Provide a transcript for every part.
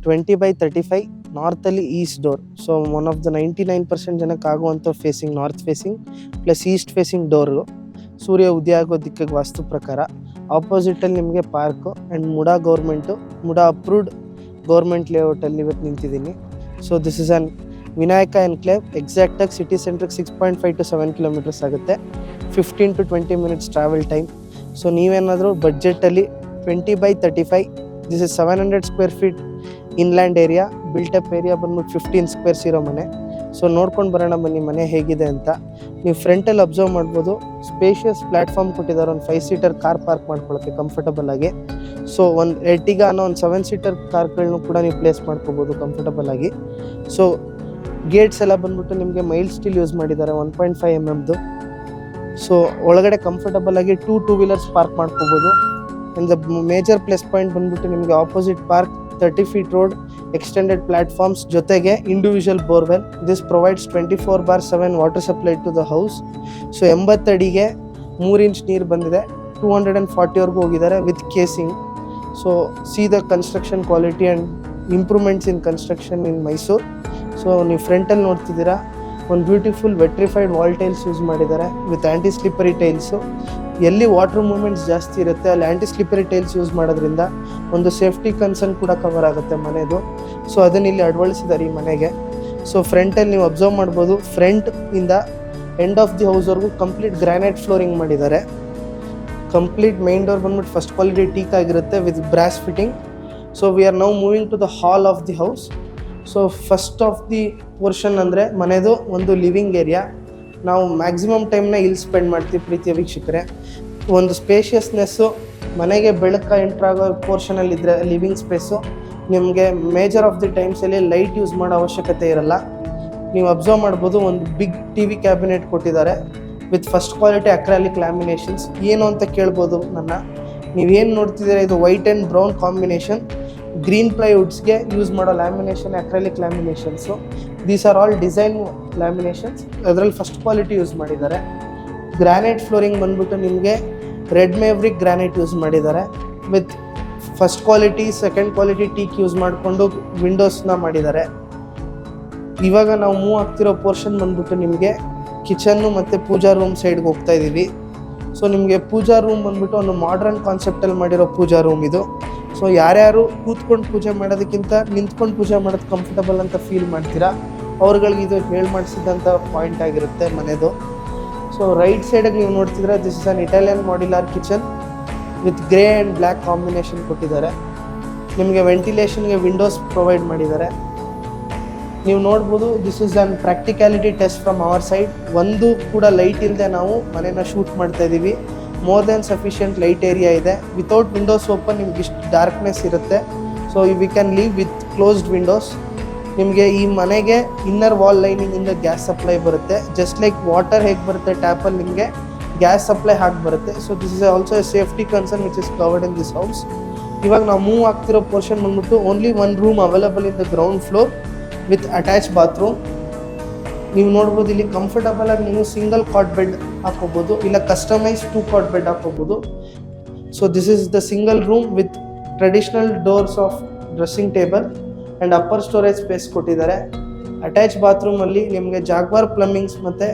20/35 ನಾರ್ತಲ್ಲಿ east door. So one of the 99% ಜನಕ್ಕೆ ಆಗುವಂಥ facing north facing plus east facing door. ಸೂರ್ಯ ಉದಯ ಆಗೋ ದಿಕ್ಕಿಗೆ ವಾಸ್ತು ಪ್ರಕಾರ. ಆಪೋಸಿಟಲ್ಲಿ ನಿಮಗೆ park and MUDA approved government ಲೇಔಟಲ್ಲಿ ಇವತ್ತು ನಿಂತಿದ್ದೀನಿ. So this is on Vinayaka enclave. ಎಕ್ಸಾಕ್ಟಾಗಿ ಸಿಟಿ ಸೆಂಟ್ರಿಗೆ 6.5 to 7 ಕಿಲೋಮೀಟರ್ಸ್ ಆಗುತ್ತೆ. 15 to 20 minutes travel time. So ನೀವೇನಾದರೂ ಬಡ್ಜೆಟಲ್ಲಿ 20/35, this is 700 square feet inland area, built up area ಬಂದ್ಬಿಟ್ಟು 15 ಸ್ಕ್ವೇರ್ಸ್ ಇರೋ ಮನೆ. ಸೊ ನೋಡ್ಕೊಂಡು ಬರೋಣ ಬನ್ನಿ ಮನೆ ಹೇಗಿದೆ ಅಂತ. ನೀವು ಫ್ರಂಟಲ್ಲಿ ಅಬ್ಸರ್ವ್ ಮಾಡ್ಬೋದು, ಸ್ಪೇಷಿಯಸ್ ಪ್ಲ್ಯಾಟ್ಫಾರ್ಮ್ ಕೊಟ್ಟಿದ್ದಾರೆ ಒಂದು 5 ಸೀಟರ್ ಕಾರ್ ಪಾರ್ಕ್ ಮಾಡ್ಕೊಳ್ಳೋಕ್ಕೆ ಕಂಫರ್ಟಬಲ್ ಆಗಿ. ಸೊ ಒಂದು ಎರ್ಟಿಗಾ ಅನ್ನೋ ಒಂದು 7 ಸೀಟರ್ ಕಾರ್ಗಳನ್ನೂ ಕೂಡ ನೀವು ಪ್ಲೇಸ್ ಮಾಡ್ಕೋಬೋದು ಕಂಫರ್ಟಬಲ್ ಆಗಿ. ಸೊ ಗೇಟ್ಸ್ ಎಲ್ಲ ಬಂದ್ಬಿಟ್ಟು ನಿಮಗೆ ಮೈಲ್ಡ್ ಸ್ಟೀಲ್ ಯೂಸ್ ಮಾಡಿದ್ದಾರೆ 1.5 mm. ಸೊ ಒಳಗಡೆ ಕಂಫರ್ಟಬಲ್ ಆಗಿ 2 ವೀಲರ್ಸ್ ಪಾರ್ಕ್ ಮಾಡ್ಕೋಬೋದು. And the major plus point ಬಂದ್ಬಿಟ್ಟು ನಿಮಗೆ opposite park 30 feet road, extended platforms ಜೊತೆಗೆ individual borewell. This provides 24/7 water supply to the house. So 80 ಅಡಿಗೆ 3 ಇಂಚ್ ನೀರು ಬಂದಿದೆ. 240ವರೆಗೂ ಹೋಗಿದ್ದಾರೆ with casing. So see the construction quality and improvements in construction in Mysuru. So ನೀವು ಫ್ರಂಟಲ್ಲಿ ನೋಡ್ತಿದ್ದೀರಾ, ಒಂದು beautiful vitrified wall tiles use ಮಾಡಿದ್ದಾರೆ ವಿತ್ ಆ್ಯಂಟಿ ಸ್ಲಿಪ್ಪರಿ ಟೈಲ್ಸು. ಎಲ್ಲಿ ವಾಟರ್ ಮೂವ್ಮೆಂಟ್ಸ್ ಜಾಸ್ತಿ ಇರುತ್ತೆ ಅಲ್ಲಿ ಆ್ಯಂಟಿ ಸ್ಲಿಪ್ಪರಿ ಟೈಲ್ಸ್ ಯೂಸ್ ಮಾಡೋದ್ರಿಂದ ಒಂದು ಸೇಫ್ಟಿ ಕನ್ಸರ್ನ್ ಕೂಡ ಕವರ್ ಆಗುತ್ತೆ ಮನೆಯದು. ಸೊ ಅದನ್ನು ಇಲ್ಲಿ ಅಳವಡಿಸಿದ್ದಾರೆ ಈ ಮನೆಗೆ. ಸೊ ಫ್ರಂಟಲ್ಲಿ ನೀವು ಅಬ್ಸರ್ವ್ ಮಾಡ್ಬೋದು, ಫ್ರಂಟ್ ಇಂದ ಎಂಡ್ ಆಫ್ ದಿ ಹೌಸ್ವರೆಗೂ ಕಂಪ್ಲೀಟ್ ಗ್ರಾನೈಟ್ ಫ್ಲೋರಿಂಗ್ ಮಾಡಿದ್ದಾರೆ. ಕಂಪ್ಲೀಟ್ ಮೈನ್ ಡೋರ್ ಬಂದ್ಬಿಟ್ಟು ಫಸ್ಟ್ ಕ್ವಾಲಿಟಿ ಟೀಕ್ ಆಗಿರುತ್ತೆ with brass fitting. So we are now moving to the hall of the house. So first of the portion ಅಂದರೆ ಮನೆಯದು ಒಂದು living area. ನಾವು maximum ಟೈಮ್ನ ಇಲ್ಲಿ spend ಮಾಡ್ತೀವಿ ಪ್ರೀತಿಯ ವೀಕ್ಷಕರೇ. ಒಂದು ಸ್ಪೇಷಿಯಸ್ನೆಸ್ಸು, ಮನೆಗೆ ಬೆಳಕು ಎಂಟ್ರಾಗೋ ಪೋರ್ಷನಲ್ಲಿದ್ದರೆ ಲಿವಿಂಗ್ ಸ್ಪೇಸು. ನಿಮಗೆ ಮೇಜರ್ ಆಫ್ ದಿ ಟೈಮ್ಸಲ್ಲಿ ಲೈಟ್ ಯೂಸ್ ಮಾಡೋ ಅವಶ್ಯಕತೆ ಇರಲ್ಲ. ನೀವು ಅಬ್ಸರ್ವ್ ಮಾಡ್ಬೋದು, ಒಂದು ಬಿಗ್ TV ಕ್ಯಾಬಿನೆಟ್ ಕೊಟ್ಟಿದ್ದಾರೆ with first quality acrylic laminations. ಏನು ಅಂತ ಕೇಳ್ಬೋದು ನನ್ನ. ನೀವೇನು ನೋಡ್ತಿದ್ದೀರಾ, ಇದು white and brown combination. Green ಪ್ಲೈವುಡ್ಸ್ಗೆ ಯೂಸ್ ಮಾಡೋ lamination acrylic laminations. These are all design laminations. ಅದರಲ್ಲಿ ಫಸ್ಟ್ ಕ್ವಾಲಿಟಿ ಯೂಸ್ ಮಾಡಿದ್ದಾರೆ. ಗ್ರಾನೈಟ್ ಫ್ಲೋರಿಂಗ್ ಬಂದ್ಬಿಟ್ಟು ನಿಮಗೆ ರೆಡ್ ಮೇವ್ರಿಕ್ ಗ್ರಾನೈಟ್ ಯೂಸ್ ಮಾಡಿದ್ದಾರೆ with first quality second quality teak use ಮಾಡಿಕೊಂಡು ವಿಂಡೋಸ್ನ ಮಾಡಿದ್ದಾರೆ. ಇವಾಗ ನಾವು ಮೂವ್ ಆಗ್ತಿರೋ ಪೋರ್ಷನ್ ಬಂದ್ಬಿಟ್ಟು ನಿಮಗೆ ಕಿಚನ್ನು ಮತ್ತು ಪೂಜಾ ರೂಮ್ ಸೈಡ್ಗೆ ಹೋಗ್ತಾ ಇದ್ದೀವಿ. ಸೊ ನಿಮಗೆ ಪೂಜಾ ರೂಮ್ ಬಂದ್ಬಿಟ್ಟು ಒಂದು ಮಾಡ್ರನ್ ಕಾನ್ಸೆಪ್ಟಲ್ಲಿ ಮಾಡಿರೋ ಪೂಜಾ ರೂಮ್ ಇದು. ಸೊ ಯಾರ್ಯಾರು ಕೂತ್ಕೊಂಡು ಪೂಜೆ ಮಾಡೋದಕ್ಕಿಂತ ನಿಂತ್ಕೊಂಡು ಪೂಜೆ ಮಾಡೋದು ಕಂಫರ್ಟಬಲ್ ಅಂತ ಫೀಲ್ ಮಾಡ್ತೀರಾ, ಅವ್ರುಗಳಿಗೆ ಇದು ಹೇಳಿ ಮಾಡಿಸಿದಂಥ ಪಾಯಿಂಟ್ ಆಗಿರುತ್ತೆ ಮನೆಯದು. ಸೊ ರೈಟ್ ಸೈಡಿಗೆ ನೀವು ನೋಡ್ತಿದ್ರೆ, this is an Italian modular kitchen with grey and black combination ಕೊಟ್ಟಿದ್ದಾರೆ. ನಿಮಗೆ ವೆಂಟಿಲೇಷನ್ಗೆ ವಿಂಡೋಸ್ ಪ್ರೊವೈಡ್ ಮಾಡಿದ್ದಾರೆ. ನೀವು ನೋಡ್ಬೋದು, this is a practicality test from our side. ಒಂದು ಕೂಡ ಲೈಟ್ ಇಲ್ಲದೆ ನಾವು ಮನೇನ ಶೂಟ್ ಮಾಡ್ತಾ ಇದ್ದೀವಿ. More than sufficient light area ಇದೆ. ವಿತೌಟ್ ವಿಂಡೋಸ್ ಓಪನ್ ನಿಮ್ಗೆ ಇಷ್ಟು ಡಾರ್ಕ್ನೆಸ್ ಇರುತ್ತೆ. So we can leave with closed windows. ನಿಮಗೆ ಈ ಮನೆಗೆ ಇನ್ನರ್ ವಾಲ್ ಲೈನಿಂಗಿಂದ ಗ್ಯಾಸ್ ಸಪ್ಲೈ ಬರುತ್ತೆ. ಜಸ್ಟ್ ಲೈಕ್ ವಾಟರ್ ಹೇಗೆ ಬರುತ್ತೆ ಟ್ಯಾಪಲ್ಲಿ, ನಿಮಗೆ ಗ್ಯಾಸ್ ಸಪ್ಲೈ ಹಾಗೆ ಬರುತ್ತೆ. So this is also a safety concern which is covered in this house. ಇವಾಗ ನಾವು ಮೂವ್ ಆಗ್ತಿರೋ ಪೋರ್ಷನ್ ಬಂದ್ಬಿಟ್ಟು only 1 room available in the ground floor with attach bathroom. ನೀವು ನೋಡ್ಬೋದು, ಇಲ್ಲಿ ಕಂಫರ್ಟಬಲ್ ಆಗಿ ನೀವು ಸಿಂಗಲ್ ಕಾಟ್ ಬೆಡ್ ಹಾಕೋಬೋದು, ಇಲ್ಲ ಕಸ್ಟಮೈಸ್ 2 ಕಾಟ್ ಬೆಡ್ ಹಾಕೋಬೋದು. So this is the single room with traditional doors of dressing table and upper storage space ಕೊಟ್ಟಿದ್ದಾರೆ. Attach ಬಾತ್ರೂಮಲ್ಲಿ ನಿಮಗೆ ಜಾಗ್ವಾರ್ ಪ್ಲಂಬಿಂಗ್ಸ್ ಮತ್ತು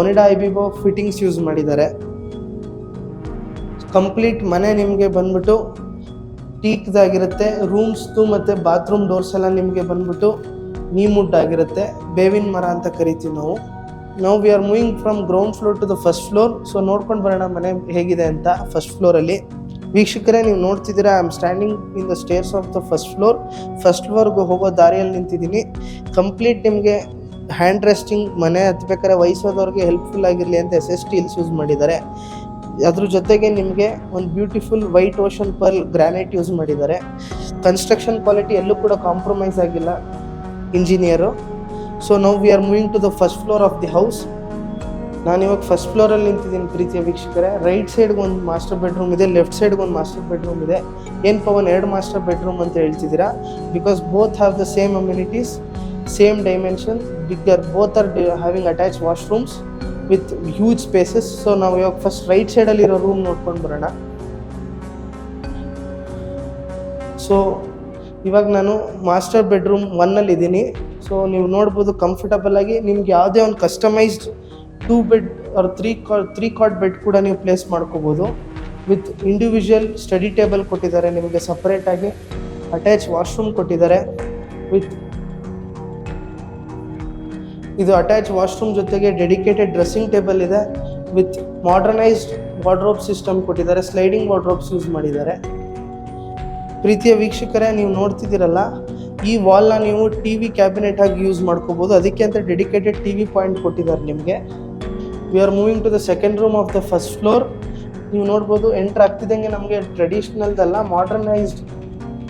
ಒನಿಡಾ ಐಬಿಬೋ ಫಿಟ್ಟಿಂಗ್ಸ್ ಯೂಸ್ ಮಾಡಿದ್ದಾರೆ. ಕಂಪ್ಲೀಟ್ ಮನೆ ನಿಮಗೆ ಬಂದ್ಬಿಟ್ಟು ಟೀಕ್ದಾಗಿರುತ್ತೆ. ರೂಮ್ಸ್ದು ಮತ್ತು ಬಾತ್ರೂಮ್ ಡೋರ್ಸ್ ಎಲ್ಲ ನಿಮಗೆ ಬಂದ್ಬಿಟ್ಟು ನೀಮುಡ್ ಆಗಿರುತ್ತೆ. ಬೇವಿನ ಮರ ಅಂತ ಕರಿತೀವಿ ನಾವು. ನಾವು we are moving from ground floor to the first floor. So ನೋಡ್ಕೊಂಡು ಬರೋಣ ಮನೆ ಹೇಗಿದೆ ಅಂತ. ಫಸ್ಟ್ ಫ್ಲೋರಲ್ಲಿ ವೀಕ್ಷಕರೇ ನೀವು ನೋಡ್ತಿದ್ದೀರಾ, I am standing in the stairs of the first floor. First ಫ್ಲೋರ್ಗೆ ಹೋಗೋ ದಾರಿಯಲ್ಲಿ ನಿಂತಿದ್ದೀನಿ. ಕಂಪ್ಲೀಟ್ ನಿಮಗೆ ಹ್ಯಾಂಡ್ ರೆಸ್ಟಿಂಗ್ ಮನೆ ಹತ್ಬೇಕಾದ್ರೆ ವಯಸ್ಸಾದವ್ರಿಗೆ ಹೆಲ್ಪ್ಫುಲ್ ಆಗಿರಲಿ ಅಂತ SST ಹಿಲ್ಸ್ ಯೂಸ್ ಮಾಡಿದ್ದಾರೆ. ಅದ್ರ ಜೊತೆಗೆ ನಿಮಗೆ ಒಂದು beautiful white ocean pearl granite use ಮಾಡಿದ್ದಾರೆ. ಕನ್ಸ್ಟ್ರಕ್ಷನ್ ಕ್ವಾಲಿಟಿ ಎಲ್ಲೂ ಕೂಡ ಕಾಂಪ್ರಮೈಸ್ ಆಗಿಲ್ಲ ಇಂಜಿನಿಯರು. ಸೊ ನಾವು we are moving to the first floor of the house. ನಾನಿವಾಗ ಫಸ್ಟ್ ಫ್ಲೋರಲ್ಲಿ ನಿಂತಿದ್ದೀನಿ ಪ್ರೀತಿಯ ವೀಕ್ಷಕರೇ. ರೈಟ್ ಸೈಡ್ಗೆ ಒಂದು ಮಾಸ್ಟರ್ ಬೆಡ್ರೂಮ್ ಇದೆ, ಲೆಫ್ಟ್ ಸೈಡ್ಗೆ ಒಂದು ಮಾಸ್ಟರ್ ಬೆಡ್ರೂಮ್ ಇದೆ. ಏನು ಪವನ್ 2 ಮಾಸ್ಟರ್ ಬೆಡ್ರೂಮ್ ಅಂತ ಹೇಳ್ತಿದ್ದೀರಾ? Because both have the same amenities, same dimension, bigger. Both are having attach washrooms with huge spaces. So ನಾವು ಇವಾಗ ಫಸ್ಟ್ ರೈಟ್ ಸೈಡಲ್ಲಿರೋ ರೂಮ್ ನೋಡ್ಕೊಂಡು ಬರೋಣ. ಸೊ ಇವಾಗ ನಾನು ಮಾಸ್ಟರ್ ಬೆಡ್ರೂಮ್ 1 ಇದ್ದೀನಿ. ಸೊ ನೀವು ನೋಡ್ಬೋದು ಕಂಫರ್ಟಬಲ್ ಆಗಿ ನಿಮ್ಗೆ ಯಾವುದೇ ಒಂದು customized 2 bed or 3 cot bed ಕೂಡ ನೀವು ಪ್ಲೇಸ್ ಮಾಡ್ಕೋಬೋದು. ವಿತ್ ಇಂಡಿವಿಜುವಲ್ ಸ್ಟಡಿ ಟೇಬಲ್ ಕೊಟ್ಟಿದ್ದಾರೆ, ನಿಮಗೆ ಸಪ್ರೇಟಾಗಿ ಅಟ್ಯಾಚ್ ವಾಶ್ರೂಮ್ ಕೊಟ್ಟಿದ್ದಾರೆ. ವಿತ್ ಇದು ಅಟ್ಯಾಚ್ ವಾಶ್ರೂಮ್ ಜೊತೆಗೆ ಡೆಡಿಕೇಟೆಡ್ ಡ್ರೆಸ್ಸಿಂಗ್ ಟೇಬಲ್ ಇದೆ. ವಿತ್ ಮಾಡರ್ನೈಸ್ಡ್ ವಾರ್ಡ್ರೋಬ್ ಸಿಸ್ಟಮ್ ಕೊಟ್ಟಿದ್ದಾರೆ, ಸ್ಲೈಡಿಂಗ್ ವಾರ್ಡ್ರೋಬ್ಸ್ ಯೂಸ್ ಮಾಡಿದ್ದಾರೆ. ಪ್ರೀತಿಯ ವೀಕ್ಷಕರೇ, ನೀವು ನೋಡ್ತಿದ್ದೀರಲ್ಲ, ಈ ವಾಲ್ನ ನೀವು ಟಿ ವಿ ಕ್ಯಾಬಿನೆಟ್ ಆಗಿ ಯೂಸ್ ಮಾಡ್ಕೋಬೋದು. ಅದಕ್ಕೆ ಅಂತ ಡೆಡಿಕೇಟೆಡ್ ಟಿ ವಿ ಪಾಯಿಂಟ್ ಕೊಟ್ಟಿದ್ದಾರೆ ನಿಮಗೆ. We are moving to the second room of the first floor. ನೀವು ನೋಡ್ಬೋದು ಎಂಟ್ರ್ ಆಗ್ತಿದ್ದಂಗೆ ನಮಗೆ ಟ್ರೆಡಿಷ್ನಲ್ದಲ್ಲ, ಮಾಡರ್ನೈಸ್ಡ್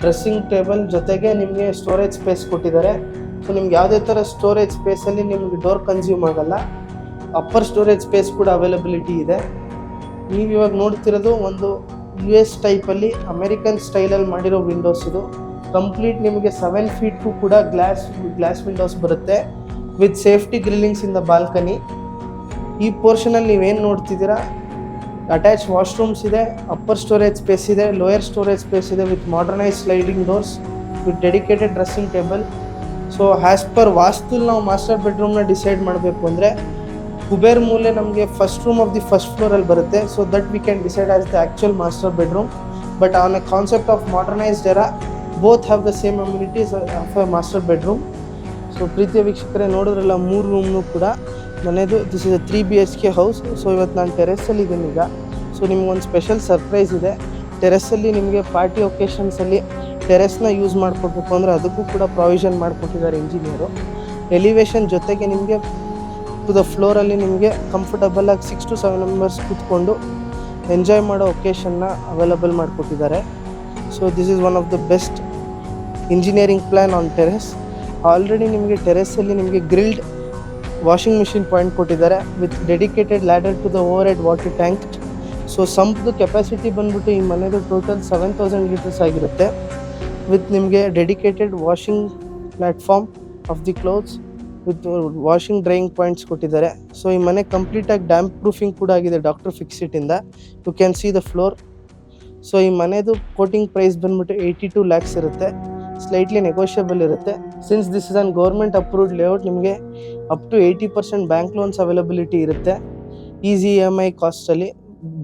ಡ್ರೆಸ್ಸಿಂಗ್ ಟೇಬಲ್ ಜೊತೆಗೆ ನಿಮಗೆ ಸ್ಟೋರೇಜ್ ಸ್ಪೇಸ್ ಕೊಟ್ಟಿದ್ದಾರೆ. ಸೊ ನಿಮ್ಗೆ ಯಾವುದೇ ಥರ ಸ್ಟೋರೇಜ್ ಸ್ಪೇಸಲ್ಲಿ ನಿಮಗೆ ಡೋರ್ ಕನ್ಸ್ಯೂಮ್ ಆಗಲ್ಲ. ಅಪ್ಪರ್ ಸ್ಟೋರೇಜ್ ಸ್ಪೇಸ್ ಕೂಡ ಅವೈಲಬಿಲಿಟಿ ಇದೆ. ನೀವು ಇವಾಗ ನೋಡ್ತಿರೋದು ಒಂದು US ಟೈಪಲ್ಲಿ ಅಮೆರಿಕನ್ ಸ್ಟೈಲಲ್ಲಿ ಮಾಡಿರೋ ವಿಂಡೋಸ್. ಇದು ಕಂಪ್ಲೀಟ್ ನಿಮಗೆ 7 ಫೀಟ್ಗೂ ಕೂಡ ಗ್ಲಾಸ್ ವಿಂಡೋಸ್ ಬರುತ್ತೆ with safety grillings in the balcony. ಈ ಪೋರ್ಷನಲ್ಲಿ ನೀವೇನು ನೋಡ್ತಿದ್ದೀರಾ, ಅಟ್ಯಾಚ್ ವಾಶ್ರೂಮ್ಸ್ ಇದೆ, ಅಪ್ಪರ್ ಸ್ಟೋರೇಜ್ ಸ್ಪೇಸ್ ಇದೆ, ಲೋಯರ್ ಸ್ಟೋರೇಜ್ ಸ್ಪೇಸ್ ಇದೆ with modernise sliding doors with dedicated dressing table. So as per ವಾಸ್ತುಲ್ ನಾವು ಮಾಸ್ಟರ್ ಬೆಡ್ರೂಮ್ನ ಡಿಸೈಡ್ ಮಾಡಬೇಕು ಅಂದರೆ ಕುಬೇರ್ ಮೂಲೆ ನಮಗೆ first room of the first ಫ್ಲೋರಲ್ಲಿ ಬರುತ್ತೆ. So that we can decide as the actual master bedroom. But on a concept of modernised era both have the same amenities of a master bedroom. So ಪ್ರೀತಿಯ ವೀಕ್ಷಕರೇ, ನೋಡಿದ್ರಲ್ಲ 3 ರೂಮ್ನು ಕೂಡ ಮನೆಯದು. This is a 3 BHK house. So ಇವತ್ತು ನಾನು ಟೆರೆಸ್ಸಲ್ಲಿ ಇದ್ದೀನಿ ಈಗ. ಸೊ ನಿಮ್ಗೊಂದು ಸ್ಪೆಷಲ್ ಸರ್ಪ್ರೈಸ್ ಇದೆ. ಟೆರೆಸ್ಸಲ್ಲಿ ನಿಮಗೆ ಪಾರ್ಟಿ ಒಕೇಶನ್ಸಲ್ಲಿ ಟೆರೆಸ್ನ ಯೂಸ್ ಮಾಡ್ಕೊಡ್ಬೇಕು ಅಂದರೆ ಅದಕ್ಕೂ ಕೂಡ ಪ್ರಾವಿಷನ್ ಮಾಡಿಕೊಟ್ಟಿದ್ದಾರೆ ಇಂಜಿನಿಯರು. ಎಲಿವೇಶನ್ ಜೊತೆಗೆ ನಿಮಗೆ ಟು ದ ಫ್ಲೋರಲ್ಲಿ ನಿಮಗೆ ಕಂಫರ್ಟಬಲಾಗಿ 6 to 7 ಮೆಂಬರ್ಸ್ ಕೂತ್ಕೊಂಡು ಎಂಜಾಯ್ ಮಾಡೋ ಒಕೇಶನ್ನ ಅವೈಲಬಲ್ ಮಾಡಿಕೊಟ್ಟಿದ್ದಾರೆ. So this is one of the best engineering plan on terrace. Already ನಿಮಗೆ ಟೆರೆಸ್ಸಲ್ಲಿ ನಿಮಗೆ ಗ್ರಿಲ್ಡ್ ವಾಷಿಂಗ್ ಮಿಷಿನ್ ಪಾಯಿಂಟ್ ಕೊಟ್ಟಿದ್ದಾರೆ with dedicated ladder to the overhead water tank. So ಸಂಪ್ದು ಕೆಪಾಸಿಟಿ ಬಂದ್ಬಿಟ್ಟು ಈ ಮನೆಯದು ಟೋಟಲ್ 7000 ಲೀಟರ್ಸ್ ಆಗಿರುತ್ತೆ. ವಿತ್ ನಿಮಗೆ dedicated washing platform of the clothes with washing drying points ಕೊಟ್ಟಿದ್ದಾರೆ. ಸೊ ಈ ಮನೆ ಕಂಪ್ಲೀಟಾಗಿ ಡ್ಯಾಂಪ್ ಪ್ರೂಫಿಂಗ್ ಕೂಡ ಆಗಿದೆ ಡಾಕ್ಟರ್ ಫಿಕ್ಸಿಟಿಂದ. You can see the floor. So ಈ ಮನೆದು ಕೋಟಿಂಗ್ ಪ್ರೈಸ್ ಬಂದ್ಬಿಟ್ಟು 82 lakhs ಇರುತ್ತೆ. ಸ್ಲೈಟ್ಲಿ ನೆಗೋಷಿಯಬಲ್ ಇರುತ್ತೆ. Since this is on government approved layout, ನಿಮಗೆ up to 80% bank loans availability ಇರುತ್ತೆ. ಈಸಿ EMI ಕಾಸ್ಟಲ್ಲಿ.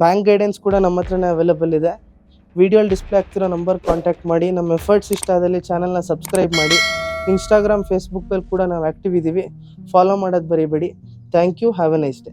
ಬ್ಯಾಂಕ್ ಗೈಡೆನ್ಸ್ ಕೂಡ ನಮ್ಮ ಹತ್ರನೇ ಅವೈಲಬಲ್ ಇದೆ. ವಿಡಿಯೋಲ್ಲಿ ಡಿಸ್ಪ್ಲೇ ಆಗ್ತಿರೋ ನಂಬರ್ ಕಾಂಟ್ಯಾಕ್ಟ್ ಮಾಡಿ. ನಮ್ಮ ಎಫರ್ಟ್ಸ್ ಇಷ್ಟ ಆದಲ್ಲಿ ಚಾನಲ್ನ ಸಬ್ಸ್ಕ್ರೈಬ್ ಮಾಡಿ. ಇನ್ಸ್ಟಾಗ್ರಾಮ್, ಫೇಸ್ಬುಕ್ಕಲ್ಲಿ ಕೂಡ ನಾವು ಆ್ಯಕ್ಟಿವ್ ಇದ್ದೀವಿ. ಫಾಲೋ ಮಾಡೋದು ಬರೀಬೇಡಿ. Thank you. Have a nice day.